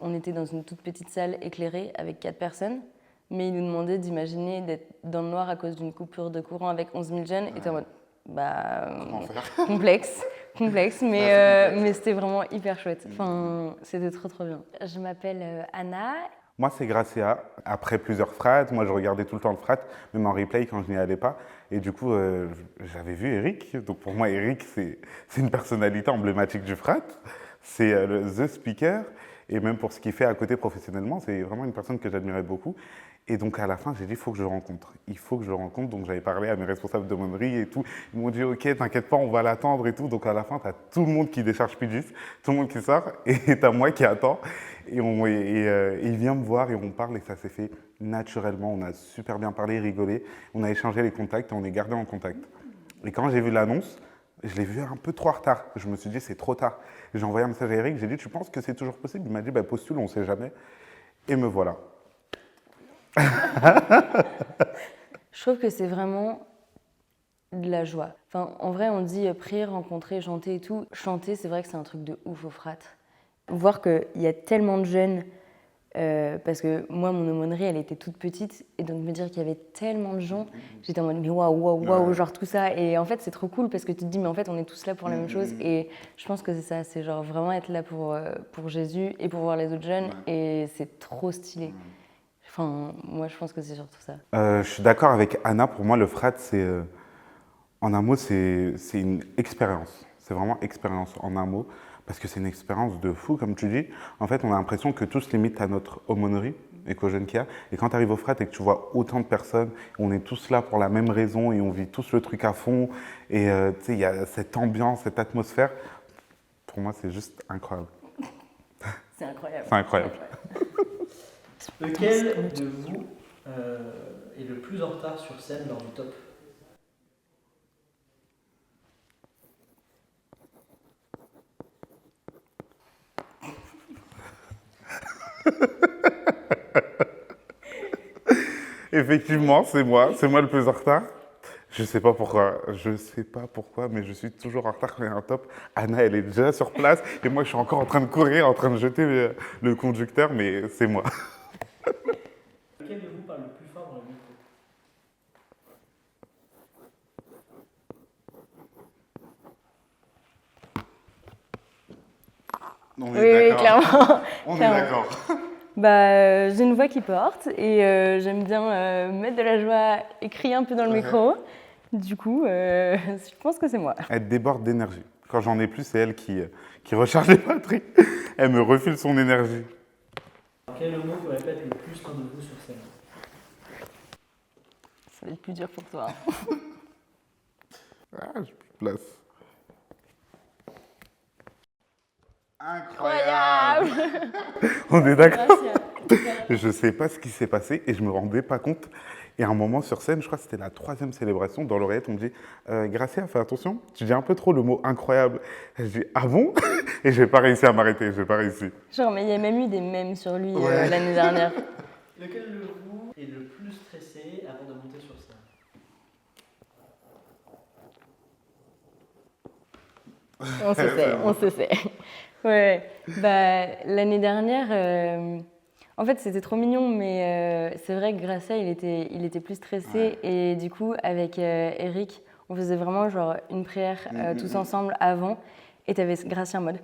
on était dans une toute petite salle éclairée avec 4 personnes, mais il nous demandait d'imaginer d'être dans le noir à cause d'une coupure de courant avec 11 000 jeunes. Et t'es en mode, Comment faire? complexe, mais c'était vraiment hyper chouette. Enfin, c'était trop trop bien. Je m'appelle Anna. Moi, c'est Gracia. Après plusieurs frats, moi, je regardais tout le temps le frat, même en replay quand je n'y allais pas. Et du coup, j'avais vu Eric. Donc pour moi, Eric, c'est une personnalité emblématique du frat. C'est the speaker. Et même pour ce qu'il fait à côté professionnellement, c'est vraiment une personne que j'admirais beaucoup. Et donc à la fin, j'ai dit, il faut que je le rencontre. Il faut que je le rencontre. Donc j'avais parlé à mes responsables de monnerie et tout. Ils m'ont dit, ok, t'inquiète pas, on va l'attendre et tout. Donc à la fin, t'as tout le monde qui décharge Pidgis, tout le monde qui sort, et t'as moi qui attends. Et il vient me voir et on parle et ça s'est fait naturellement. On a super bien parlé, rigolé. On a échangé les contacts et on est gardé en contact. Et quand j'ai vu l'annonce, je l'ai vu un peu trop en retard. Je me suis dit, c'est trop tard. J'ai envoyé un message à Eric, j'ai dit, tu penses que c'est toujours possible? Il m'a dit, bah, postule, on ne sait jamais. Et me voilà. Je trouve que c'est vraiment de la joie. Enfin, en vrai, on dit prier, rencontrer, chanter et tout. Chanter, c'est vrai que c'est un truc de ouf au frat. Voir qu'il y a tellement de jeunes, parce que moi, mon aumônerie, elle était toute petite, et donc me dire qu'il y avait tellement de gens, j'étais en mode, mais waouh, waouh, waouh, genre tout ça. Et en fait, c'est trop cool parce que tu te dis, mais en fait, on est tous là pour la même chose. Et je pense que c'est ça, c'est genre vraiment être là pour Jésus et pour voir les autres jeunes, et c'est trop stylé. Enfin, moi, je pense que c'est surtout ça. Je suis d'accord avec Anna. Pour moi, le frat, c'est, en un mot, c'est une expérience. C'est vraiment expérience en un mot. Parce que c'est une expérience de fou, comme tu dis. En fait, on a l'impression que tout se limite à notre aumônerie éco-jeune qu'il y a. Et quand tu arrives au frat et que tu vois autant de personnes, on est tous là pour la même raison et on vit tous le truc à fond. Et tu sais, il y a cette ambiance, cette atmosphère. Pour moi, c'est juste incroyable. C'est incroyable. C'est incroyable. Lequel de vous est le plus en retard sur scène lors du top? Effectivement, c'est moi le plus en retard. Je sais pas pourquoi, mais je suis toujours en retard quand il y a un top. Anna, elle est déjà sur place et moi, je suis encore en train de courir, en train de jeter le conducteur, mais c'est moi. Lequel de vous parle le plus fort dans le micro? On Oui, est oui, d'accord. clairement. On est Clairement. d'accord. J'ai une voix qui porte et j'aime bien mettre de la joie et crier un peu dans le micro. Du coup, je pense que c'est moi. Elle déborde d'énergie. Quand j'en ai plus, c'est elle qui recharge les batteries. Elle me refile son énergie. Quel est le mot que répète le plus l'un de vous sur scène? Ça va être plus dur pour toi. Ah, j'ai plus de place. Incroyable. On est d'accord. Je sais pas ce qui s'est passé et je me rendais pas compte. Et à un moment sur scène, je crois que c'était la 3e célébration, dans l'oreillette, on me dit Gracia, fais attention, tu dis un peu trop le mot incroyable. Et je dis ah bon? Et j'ai pas réussi à m'arrêter, j'ai pas réussi. Genre, mais il y a même eu des mèmes sur lui l'année dernière. Lequel de vous est le plus stressé avant de monter sur scène? On se sait. Ouais, l'année dernière, en fait, c'était trop mignon, mais c'est vrai que Gracia, il était plus stressé. Et du coup, avec Eric, on faisait vraiment genre une prière tous ensemble avant. Et t'avais Gracia en mode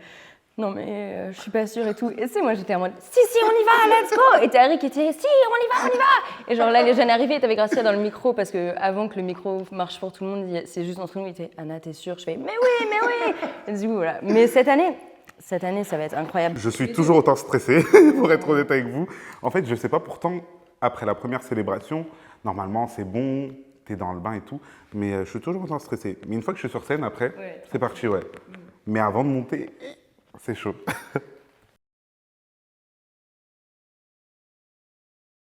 non, mais je suis pas sûre et tout. Et tu sais, moi, j'étais en mode si, on y va, let's go! Et t'as Eric qui était si, on y va! Et genre là, les jeunes arrivaient et t'avais Gracia dans le micro parce que avant que le micro marche pour tout le monde, c'est juste entre nous. Il était Anna, t'es sûre? Je fais mais oui! Et du coup, voilà. Mais cette année, ça va être incroyable. Je suis toujours autant stressé, pour être honnête avec vous. En fait, je sais pas, pourtant, après la première célébration, normalement, c'est bon, t'es dans le bain et tout, mais je suis toujours autant stressé. Mais une fois que je suis sur scène, après, c'est parti, ouais. Mais avant de monter, c'est chaud.